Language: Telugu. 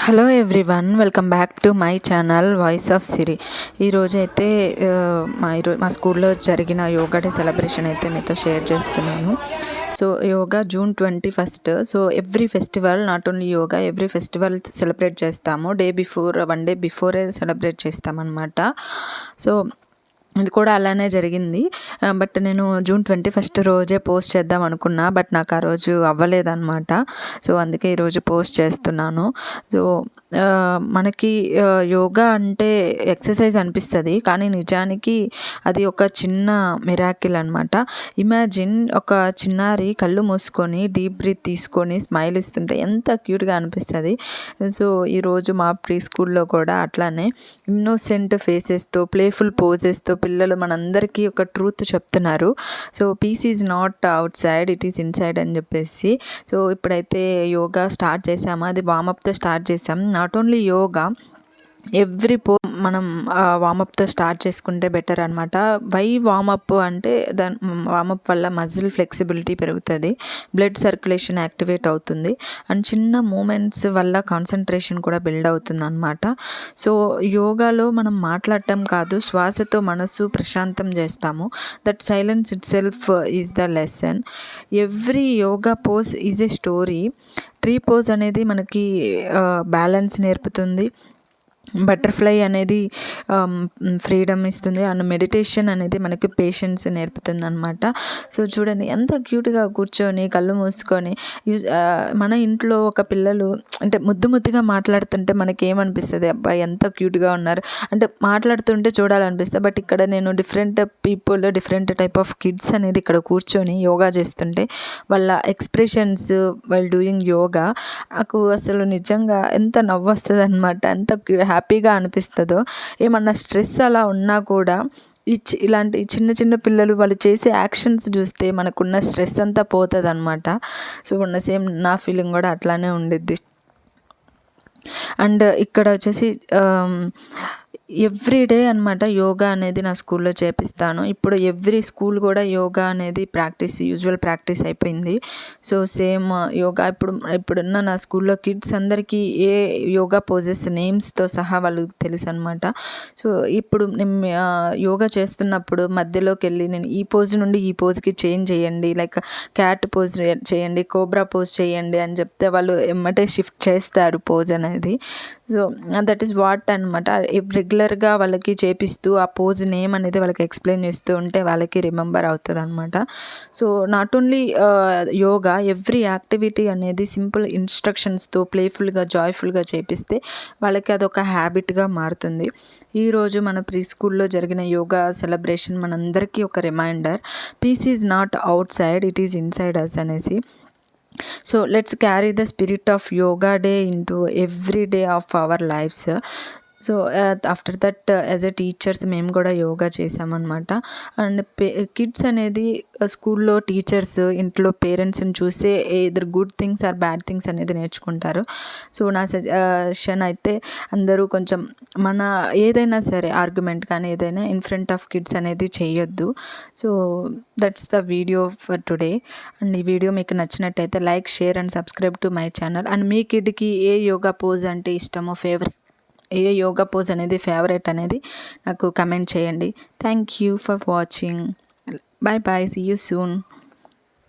Hello everyone, welcome back to my channel voice of Siri. ఈరోజైతే మా స్కూల్లో జరిగిన యోగా డే సెలబ్రేషన్ అయితే మీతో షేర్ చేస్తున్నాను. So yoga June 21. So every festival, not only yoga, every festival celebrate చేస్తాము. డే బిఫోర్, 1 day బిఫోరే సెలబ్రేట్ చేస్తామన్నమాట. సో ఇది కూడా అలానే జరిగింది. బట్ నేను జూన్ 21 రోజే పోస్ట్ చేద్దాం అనుకున్నా, బట్ నాకు ఆ రోజు అవ్వలేదన్నమాట. సో అందుకే ఈరోజు పోస్ట్ చేస్తున్నాను. సో మనకి యోగా అంటే ఎక్సర్సైజ్ అనిపిస్తుంది, కానీ నిజానికి అది ఒక చిన్న మిరాకిల్ అనమాట. ఇమాజిన్, ఒక చిన్నారి కళ్ళు మూసుకొని డీప్ బ్రీత్ తీసుకొని స్మైల్ ఇస్తుంటే ఎంత క్యూట్గా అనిపిస్తుంది. సో ఈరోజు మా ప్రీ స్కూల్లో కూడా అట్లానే ఇన్నోసెంట్ ఫేసెస్తో, ప్లేఫుల్ పోజెస్తో పిల్లలు మనందరికీ ఒక ట్రూత్ చెప్తున్నారు. So peace is not outside, it is inside అని చెప్పేసి. సో ఇప్పుడైతే యోగా స్టార్ట్ చేసాము, అది వామప్తో స్టార్ట్ చేసాం. నాట్ ఓన్లీ యోగా, ఎవ్రీ మనం వామప్తో స్టార్ట్ చేసుకుంటే బెటర్ అనమాట. వై వామప్ అంటే, దాని వామప్ వల్ల మజిల్ ఫ్లెక్సిబిలిటీ పెరుగుతుంది, బ్లడ్ సర్క్యులేషన్ యాక్టివేట్ అవుతుంది, అండ్ చిన్న మూమెంట్స్ వల్ల కాన్సన్ట్రేషన్ కూడా బిల్డ్ అవుతుంది అనమాట. సో యోగాలో మనం మాట్లాడటం కాదు, శ్వాసతో మనసు ప్రశాంతం చేస్తాము. That silence it self is the lesson. Every yoga pose is a story. Tree pose అనేది మనకి బ్యాలెన్స్ నేర్పుతుంది, బటర్ఫ్లై అనేది ఫ్రీడమ్ ఇస్తుంది, అండ్ మెడిటేషన్ అనేది మనకి పేషెన్స్ నేర్పుతుంది అనమాట. సో చూడండి ఎంత క్యూట్గా కూర్చొని కళ్ళు మూసుకొని, మన ఇంట్లో ఒక పిల్లలు అంటే ముద్దుగా మాట్లాడుతుంటే మనకి ఏమనిపిస్తుంది, అబ్బాయి ఎంత క్యూట్గా ఉన్నారు అంటే మాట్లాడుతుంటే చూడాలనిపిస్తుంది. బట్ ఇక్కడ నేను different people, different type of kids అనేది ఇక్కడ కూర్చొని యోగా చేస్తుంటే వాళ్ళ ఎక్స్ప్రెషన్స్ వైల్ డూయింగ్ యోగా నాకు అసలు నిజంగా ఎంత నవ్వు వస్తుంది అనమాట, ఎంత హ్యాపీగా అనిపిస్తుందో. ఏమన్నా స్ట్రెస్ అలా ఉన్నా కూడా ఇలాంటి చిన్న చిన్న పిల్లలు వాళ్ళు చేసే యాక్షన్స్ చూస్తే మనకున్న స్ట్రెస్ అంతా పోతుంది అనమాట. సో సేమ్ నా ఫీలింగ్ కూడా అట్లానే ఉండిద్ది. అండ్ ఇక్కడ వచ్చేసి ఎవ్రీడే అనమాట యోగా అనేది నా స్కూల్లో చేపిస్తాను. ఇప్పుడు ఎవ్రీ స్కూల్ కూడా యోగా అనేది యూజువల్ ప్రాక్టీస్ అయిపోయింది. సో సేమ్ యోగా ఇప్పుడున్న నా స్కూల్లో కిడ్స్ అందరికీ ఏ యోగా పోజెస్ నేమ్స్తో సహా వాళ్ళకి తెలుసు అనమాట. సో ఇప్పుడు నేను యోగా చేస్తున్నప్పుడు మధ్యలోకి వెళ్ళి నేను ఈ పోజ్ నుండి ఈ పోజ్కి చేంజ్ చేయండి, లైక్ క్యాట్ పోజ్ చేయండి, కోబ్రా పోజ్ చేయండి అని చెప్తే వాళ్ళు ఎమ్మటే షిఫ్ట్ చేస్తారు పోజ్ అనేది. సో దట్ ఈస్ వాట్ అనమాట. రెగ్యులర్గా వాళ్ళకి చేపిస్తూ ఆ పోజ్ నేమ్ అనేది వాళ్ళకి ఎక్స్ప్లెయిన్ చేస్తూ ఉంటే వాళ్ళకి రిమెంబర్ అవుతుంది అనమాట. So not only yoga, every activity అనేది సింపుల్ ఇన్స్ట్రక్షన్స్తో ప్లేఫుల్గా, జాయ్ఫుల్గా చేపిస్తే వాళ్ళకి అదొక హ్యాబిట్గా మారుతుంది. ఈరోజు మన ప్రీ స్కూల్లో జరిగిన యోగా సెలబ్రేషన్ మనందరికీ ఒక reminder, peace is not outside, it is inside us అనేసి. So let's carry the spirit of yoga day into every day of our lives. So after that as a teachers మేము కూడా యోగా చేసామన్నమాట. అండ్ కిడ్స్ అనేది స్కూల్లో టీచర్స్, ఇంట్లో పేరెంట్స్ని చూసే either good things or bad things అనేది నేర్చుకుంటారు. సో నా సజెషన్ అయితే అందరూ కొంచెం మన ఏదైనా సరే ఆర్గ్యుమెంట్ కానీ ఏదైనా ఇన్ ఫ్రంట్ ఆఫ్ కిడ్స్ అనేది చేయొద్దు. So that's the video for today. And ఈ వీడియో మీకు నచ్చినట్టయితే like, share and subscribe to my channel. And మీ కిడ్కి ఏ యోగా పోజ్ అంటే ఇష్టమో, ఏ యోగా పోజ్ అనేది ఫేవరెట్ అనేది నాకు కమెంట్ చేయండి. Thank you for watching. Bye bye, see you soon.